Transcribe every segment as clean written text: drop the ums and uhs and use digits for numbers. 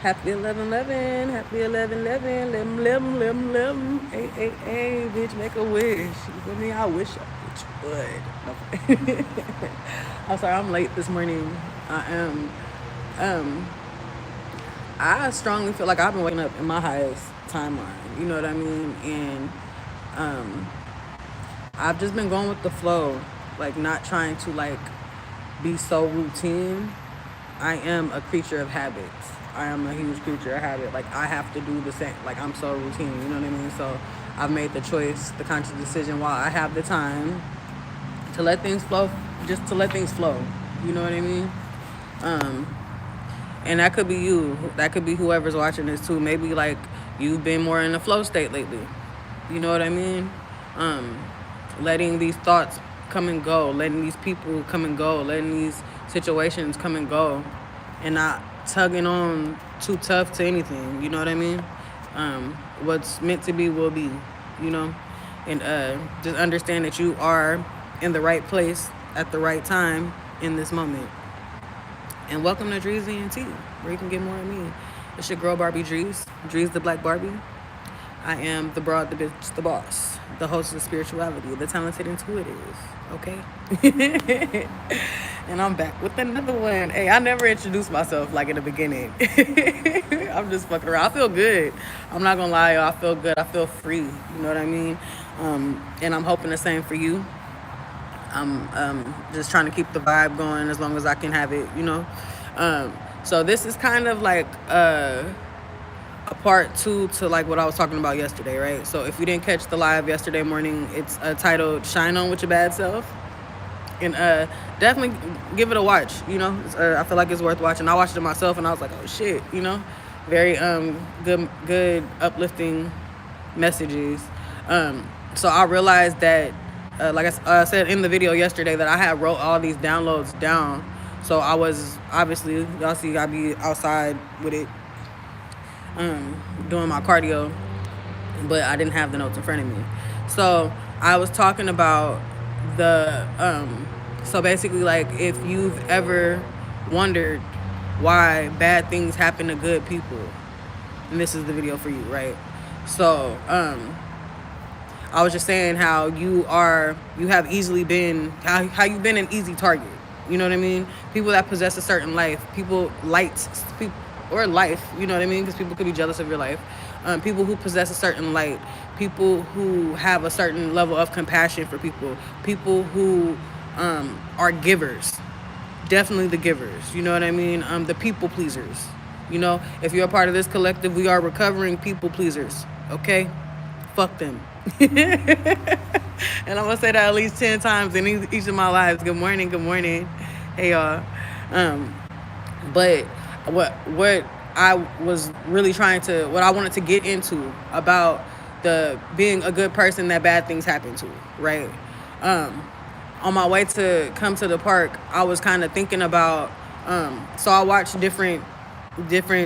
Happy 11/11, happy 11/11, lim, hey, bitch, make a wish. You feel me? I wish a bitch would. Okay. I'm sorry, I'm late this morning. I am. Um, I strongly feel like I've been waking up in my highest timeline. You know what I mean? And um, I've just been going with the flow, like not trying to like be so routine. I am a creature of habits. I am a huge creature of habit. Like I have to do the same. Like I'm so routine. You know what I mean? So I've made the choice, the conscious decision, while I have the time to let things flow, just to let things flow. You know what I mean? Um, and that could be you. That could be whoever's watching this too. Maybe like you've been more in the flow state lately. You know what I mean? Um, letting these thoughts come and go, letting these people come and go, letting these situations come and go, and not tugging on too tough to anything. You know what I mean? What's meant to be will be. You know, and just understand that you are in the right place at the right time in this moment. And welcome to Drees ENT, where you can get more of me. It's your girl Barbie Drees, Drees the Black Barbie. I am the broad, the bitch, the boss, the host of spirituality, the talented intuitive, okay? And I'm back with another one. Hey, I never introduced myself like in the beginning. I'm just fucking around. I feel good. I'm not gonna lie, y'all. I feel good. I feel free. You know what I mean? And I'm hoping the same for you. I'm just trying to keep the vibe going as long as I can have it, you know? So this is kind of like a part two to like what I was talking about yesterday, right? So if you didn't catch the live yesterday morning, it's titled "Shine On with Your Bad Self," and definitely give it a watch. You know, I feel like it's worth watching. I watched it myself, and I was like, oh shit, you know, very good uplifting messages. So I realized that, like I said in the video yesterday, that I had wrote all these downloads down. So I was obviously, y'all see, I be outside with it, doing my cardio, but I didn't have the notes in front of me. So I was talking about the so basically, like, if you've ever wondered why bad things happen to good people, and this is the video for you, right? So I was just saying how you have easily been, how you've been an easy target. You know what I mean? People that possess a certain life, people or life, you know what I mean? Because people could be jealous of your life. People who possess a certain light, people who have a certain level of compassion for people who are givers, definitely the givers. You know what I mean? The people pleasers. You know, if you're a part of this collective, we are recovering people pleasers. Okay, fuck them. And I'm gonna say that at least 10 times in each of my lives. Good morning, good morning. Hey y'all. But what I was really what I wanted to get into about the being a good person that bad things happen to, right? On my way to come to the park, I was kind of thinking about, so I watched different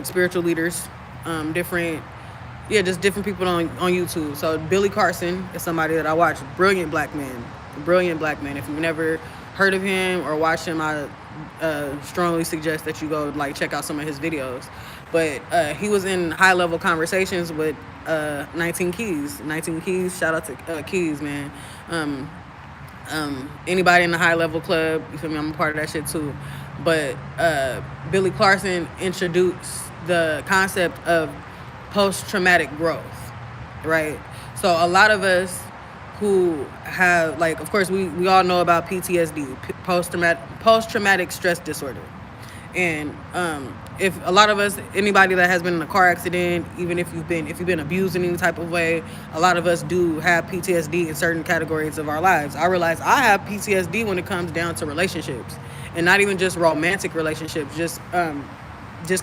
spiritual leaders, just different people on YouTube. So Billy Carson is somebody that I watch. Brilliant black man. If you've never heard of him or watched him, I strongly suggest that you go like check out some of his videos. But he was in high level conversations with 19 Keys. 19 Keys, shout out to Keys, man. Anybody in the high level club, you feel me? I'm a part of that shit too. But Billy Carson introduced the concept of post-traumatic growth, right? So a lot of us who have, like, of course, we all know about PTSD, post-traumatic stress disorder. And if a lot of us, anybody that has been in a car accident, even if you've been abused in any type of way, a lot of us do have PTSD in certain categories of our lives. I realize I have PTSD when it comes down to relationships, and not even just romantic relationships, just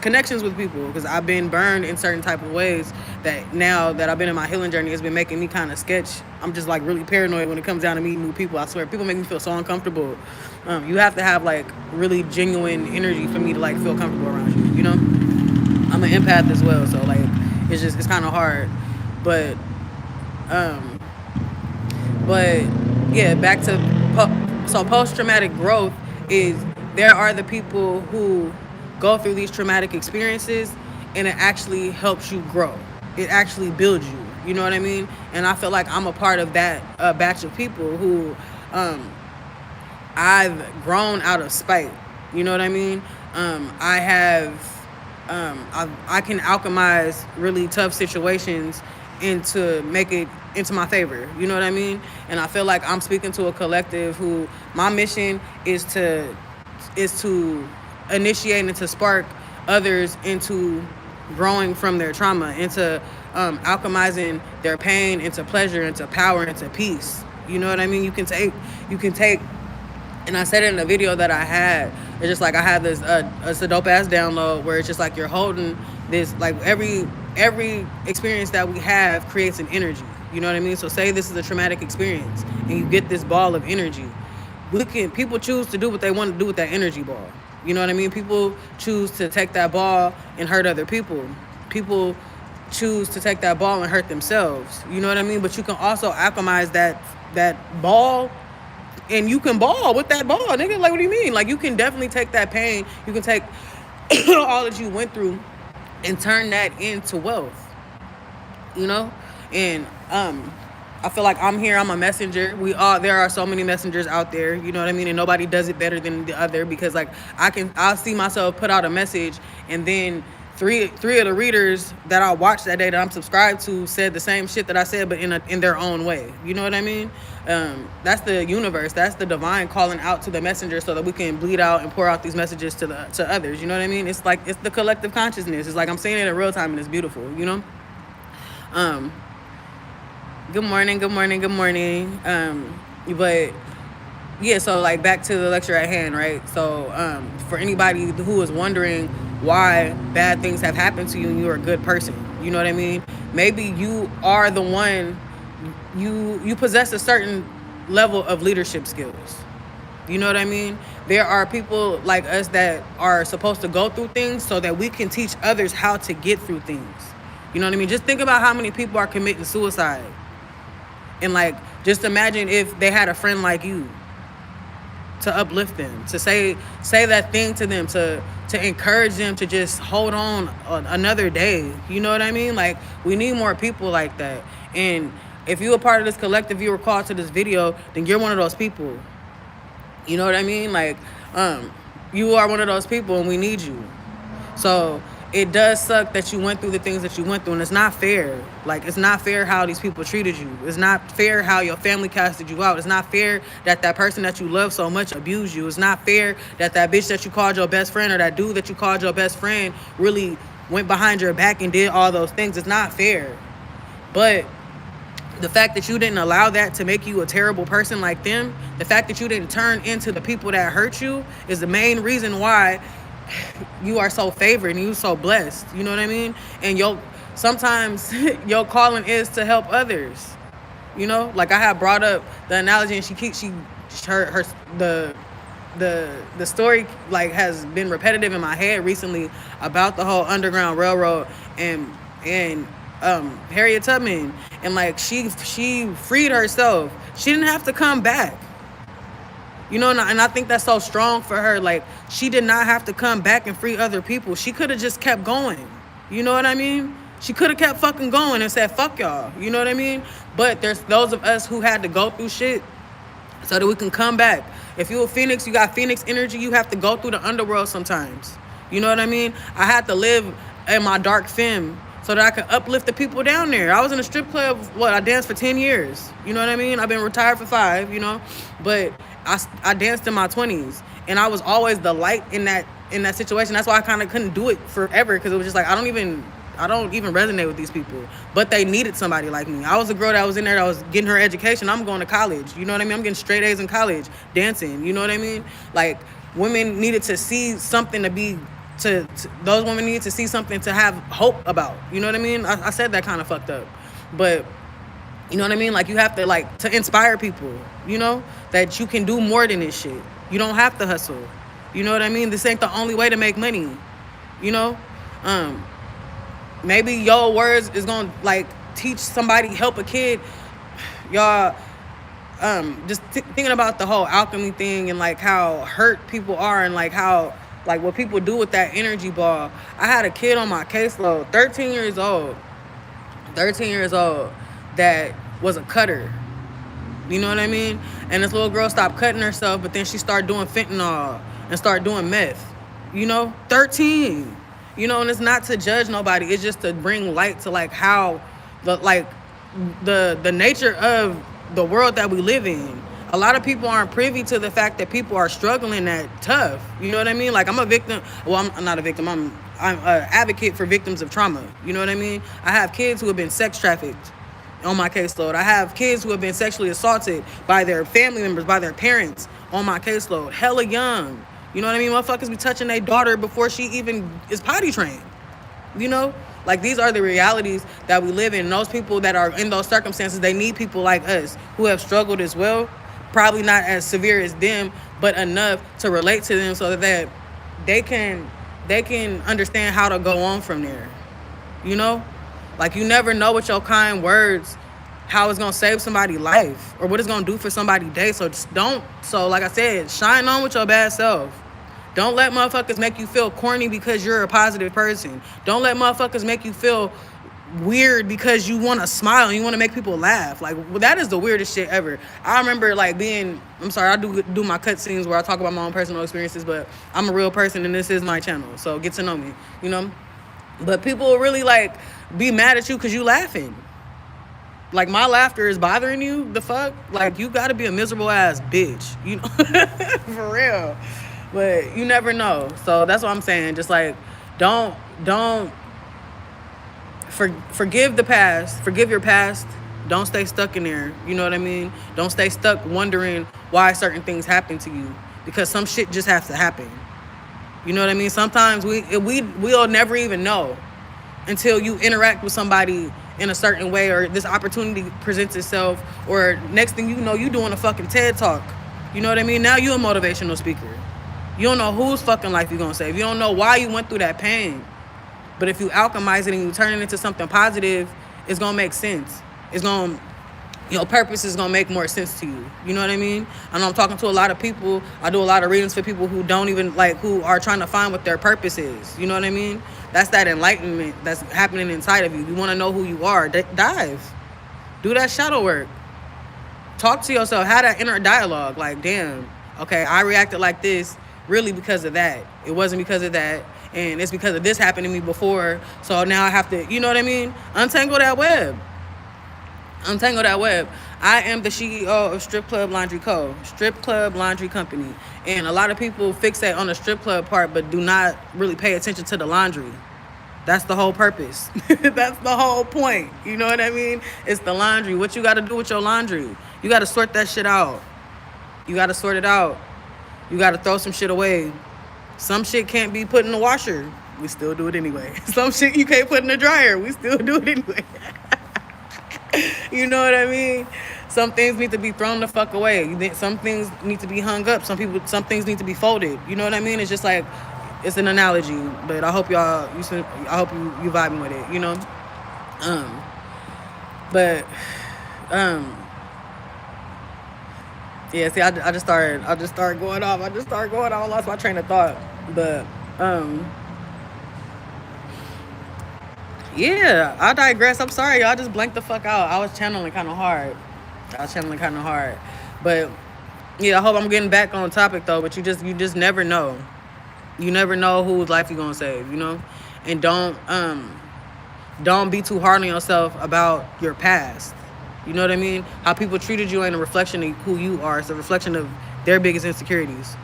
connections with people, because I've been burned in certain type of ways that now that I've been in my healing journey, it's been making me kind of sketch. I'm just like really paranoid when it comes down to meeting new people. I swear, people make me feel so uncomfortable. You have to have like really genuine energy for me to like feel comfortable around you, you know? I'm an empath as well, so like it's kind of hard. But yeah, back to post-traumatic growth is there are the people who go through these traumatic experiences and it actually helps you grow. It actually builds you. You know what I mean? And I feel like I'm a part of that batch of people who I've grown out of spite. You know what I mean? I have, I can alchemize really tough situations into make it into my favor. You know what I mean? And I feel like I'm speaking to a collective who my mission is to initiate and to spark others into growing from their trauma, into alchemizing their pain into pleasure, into power, into peace. You know what I mean? You can take, and I said it in a video that I had. It's just like I had this, it's a dope ass download where it's just like you're holding this, like every experience that we have creates an energy. You know what I mean? So say this is a traumatic experience and you get this ball of energy. People choose to do what they want to do with that energy ball. You know what I mean? People choose to take that ball and hurt other people. People choose to take that ball and hurt themselves. You know what I mean? But you can also alchemize that ball, and you can ball with that ball, nigga. Like, what do you mean? Like, you can definitely take that pain. You can take all that you went through and turn that into wealth. You know? And I feel like I'm here. I'm a messenger. There are so many messengers out there. You know what I mean? And nobody does it better than the other, because like I'll see myself put out a message, and then three of the readers that I watched that day that I'm subscribed to said the same shit that I said, but in their own way. You know what I mean? That's the universe. That's the divine calling out to the messenger so that we can bleed out and pour out these messages to others. You know what I mean? It's like, it's the collective consciousness. It's like I'm seeing it in real time, and it's beautiful. You know? Good morning. But yeah, so like back to the lecture at hand, right? So for anybody who is wondering why bad things have happened to you and you're a good person, you know what I mean? Maybe you are the one, you possess a certain level of leadership skills. You know what I mean? There are people like us that are supposed to go through things so that we can teach others how to get through things. You know what I mean? Just think about how many people are committing suicide. And like, just imagine if they had a friend like you to uplift them, to say that thing to them, to encourage them to just hold on another day. You know what I mean? Like, we need more people like that. And if you're a part of this collective, you were called to this video, then you're one of those people. You know what I mean? Like, you are one of those people, and we need you. So it does suck that you went through the things that you went through, and it's not fair. Like, it's not fair how these people treated you. It's not fair how your family casted you out. It's not fair that person that you love so much abused you. It's not fair that bitch that you called your best friend, or that dude that you called your best friend, really went behind your back and did all those things. It's not fair. But the fact that you didn't allow that to make you a terrible person like them, the fact that you didn't turn into the people that hurt you, is the main reason why you are so favored and you so blessed. You know what I mean? And sometimes your calling is to help others. You know, like I have brought up the analogy, and the story like has been repetitive in my head recently about the whole Underground Railroad and Harriet Tubman, and like she freed herself. She didn't have to come back. You know, and I think that's so strong for her. Like, she did not have to come back and free other people. She could have just kept going. You know what I mean? She could have kept fucking going and said, fuck y'all. You know what I mean? But there's those of us who had to go through shit so that we can come back. If you're a Phoenix, you got Phoenix energy, you have to go through the underworld sometimes. You know what I mean? I had to live in my dark femme so that I could uplift the people down there. I was in a strip club, I danced for 10 years. You know what I mean? I've been retired for 5, you know? But I danced in my 20s, and I was always the light in that situation. That's why I kind of couldn't do it forever, because it was just like, I don't even resonate with these people. But they needed somebody like me. I was a girl that was in there that was getting her education. I'm going to college. You know what I mean? I'm getting straight A's in college, dancing. You know what I mean? Like, women needed to see something those women needed to see something to have hope about. You know what I mean? I said that kind of fucked up. But you know what I mean? Like, you have to, like, to inspire people, you know, that you can do more than this shit. You don't have to hustle. You know what I mean? This ain't the only way to make money, you know? Maybe your words is gonna, like, teach somebody, help a kid. Y'all, just thinking about the whole alchemy thing, and, like, how hurt people are, and, like, how Like what people do with that energy ball. I had a kid on my caseload, 13 years old, that was a cutter. You know what I mean? And this little girl stopped cutting herself, but then she started doing fentanyl and started doing meth. 13. And it's not to judge nobody. It's just to bring light to like how the nature of the world that we live in. A lot of people aren't privy to the fact that people are struggling that tough. You know what I mean? Like I'm a victim. Well, I'm not a victim. I'm an advocate for victims of trauma. You know what I mean? I have kids who have been sex trafficked on my caseload. I have kids who have been sexually assaulted by their family members, by their parents on my caseload. Hella young. You know what I mean? Motherfuckers be touching their daughter before she even is potty trained. Like these are the realities that we live in. And those people that are in those circumstances, they need people like us who have struggled as well. Probably not as severe as them, but enough to relate to them so that they can understand how to go on from there. Like you never know with your kind words how it's gonna save somebody's life or what it's gonna do for somebody's day. So just don't. So like I said, shine on with your bad self. Don't let motherfuckers make you feel corny because you're a positive person. Don't let motherfuckers make you feel weird because you want to smile and you want to make people laugh. Like that is the weirdest shit ever. I remember like I'm sorry, I do my cutscenes where I talk about my own personal experiences, but I'm a real person and this is my channel, so get to know me. But people will really like be mad at you because you laughing. Like my laughter is bothering you. The fuck? Like you gotta be a miserable ass bitch. For real. But you never know. So that's what I'm saying. Just like don't forgive the past. Forgive your past. Don't stay stuck in there. You know what I mean? Don't stay stuck wondering why certain things happen to you. Because some shit just has to happen. You know what I mean? Sometimes we'll never even know until you interact with somebody in a certain way or this opportunity presents itself, or next thing you know, you doing a fucking TED Talk. You know what I mean? Now you a motivational speaker. You don't know whose fucking life you're gonna save. You don't know why you went through that pain. But if you alchemize it and you turn it into something positive, it's gonna make sense. It's gonna, purpose is gonna make more sense to you. You know what I mean? I know I'm talking to a lot of people. I do a lot of readings for people who don't even who are trying to find what their purpose is. You know what I mean? That's that enlightenment that's happening inside of you. You want to know who you are. Dive. Do that shadow work. Talk to yourself. Have that inner dialogue. Like, damn, okay, I reacted like this really because of that. It wasn't because of that. And it's because of this happened to me before. So now I have to, you know what I mean? Untangle that web. Untangle that web. I am the CEO of Strip Club Laundry Co. Strip Club Laundry Company. And a lot of people fixate on the strip club part, but do not really pay attention to the laundry. That's the whole purpose. That's the whole point. You know what I mean? It's the laundry. What you got to do with your laundry? You got to sort that shit out. You got to sort it out. You got to throw some shit away. Some shit can't be put in the washer. We still do it anyway. Some shit you can't put in the dryer. We still do it anyway. You know what I mean? Some things need to be thrown the fuck away. Some things need to be hung up. Some things need to be folded. You know what I mean? It's just like, it's an analogy, but I hope you vibing with it, Yeah, see, I just started going off. I lost my train of thought. But, yeah, I digress. I'm sorry, y'all. Just blanked the fuck out. I was channeling kind of hard. But, yeah, I hope I'm getting back on topic, though. But you just never know. You never know whose life you're going to save, And don't be too hard on yourself about your past. You know what I mean? How people treated you ain't a reflection of who you are. It's a reflection of their biggest insecurities.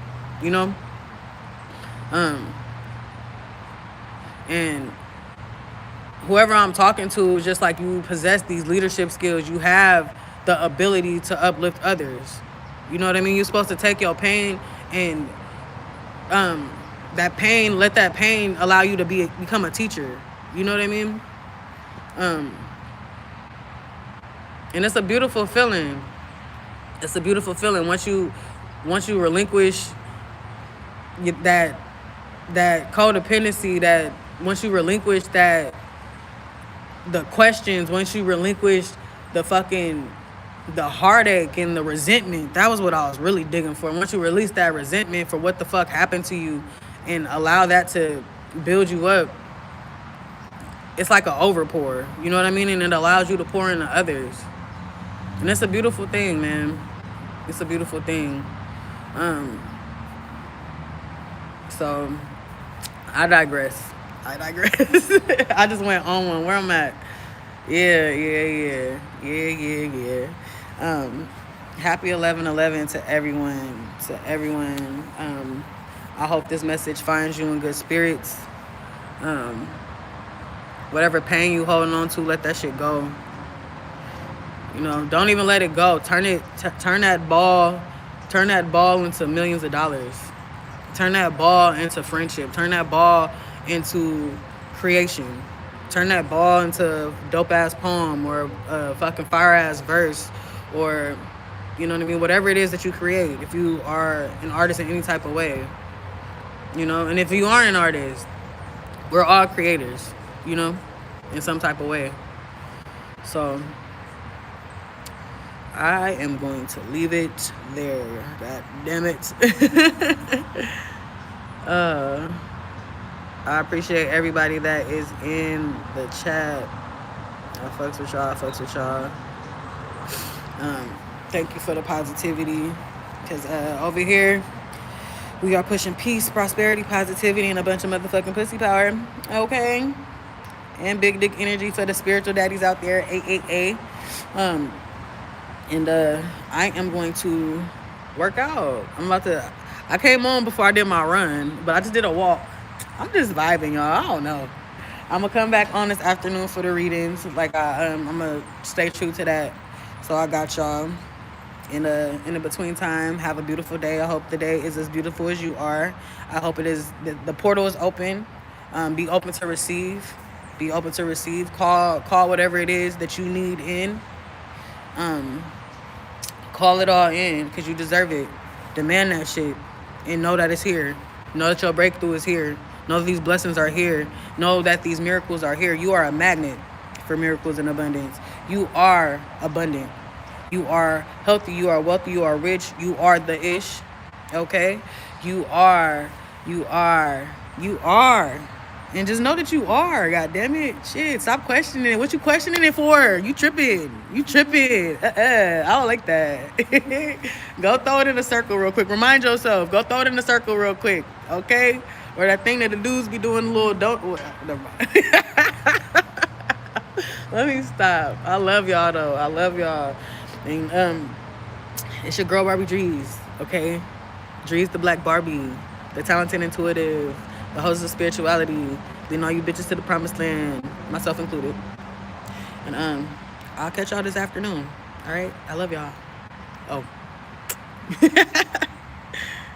And whoever I'm talking to is just like, you possess these leadership skills. You have the ability to uplift others. You know what I mean? You're supposed to take your pain and let that pain allow you to become a teacher. You know what I mean? And it's a beautiful feeling. It's a beautiful feeling once you relinquish that codependency, that once you relinquish the questions, once you relinquish the heartache and the resentment. That was what I was really digging for. Once you release that resentment for what the fuck happened to you and allow that to build you up, it's like an overpour. You know what I mean? And it allows you to pour into others. And it's a beautiful thing, man. It's a beautiful thing. So I digress. I just went on one. Where I'm at. Yeah. Happy 11/11 to everyone. I hope this message finds you in good spirits. Whatever pain you holding on to, let that shit go. You know, don't even let it go. Turn that ball into millions of dollars. Turn that ball into friendship. Turn that ball into creation. Turn that ball into a dope ass poem or a fucking fire ass verse, or, you know what I mean, whatever it is that you create. If you are an artist in any type of way, you know, and if you aren't an artist, we're all creators, you know, in some type of way. So I am going to leave it there. God damn it. I appreciate everybody that is in the chat. I fucks with y'all. Thank you for the positivity. Because over here, we are pushing peace, prosperity, positivity, and a bunch of motherfucking pussy power. Okay? And big dick energy for the spiritual daddies out there. AAA. And I am going to work out. I came on before I did my run, but I just did a walk. I'm just vibing, y'all. I don't know. I'm going to come back on this afternoon for the readings. Like, I'm going to stay true to that. So I got y'all. In the between time, have a beautiful day. I hope the day is as beautiful as you are. I hope it is. The portal is open. Be open to receive. Be open to receive. Call whatever it is that you need in. Call it all in, because you deserve it. Demand that shit and know that it's here. Know that your breakthrough is here. Know that these blessings are here. Know that these miracles are here. You are a magnet for miracles and abundance. You are abundant. You are healthy. You are wealthy. You are rich. You are the ish. Okay? You are. And just know that you are. God damn it. Shit. Stop questioning it. What you questioning it for? You tripping. I don't like that. Go throw it in a circle real quick. Remind yourself. Go throw it in a circle real quick. Okay? Or that thing that the dudes be doing, a little never mind. Let me stop. I love y'all though. I love y'all. And it's your girl Barbie Drees. Okay? Drees the Black Barbie. The talented intuitive. The host of spirituality. Leading all you bitches to the promised land. Myself included. And I'll catch y'all this afternoon. Alright? I love y'all. Oh.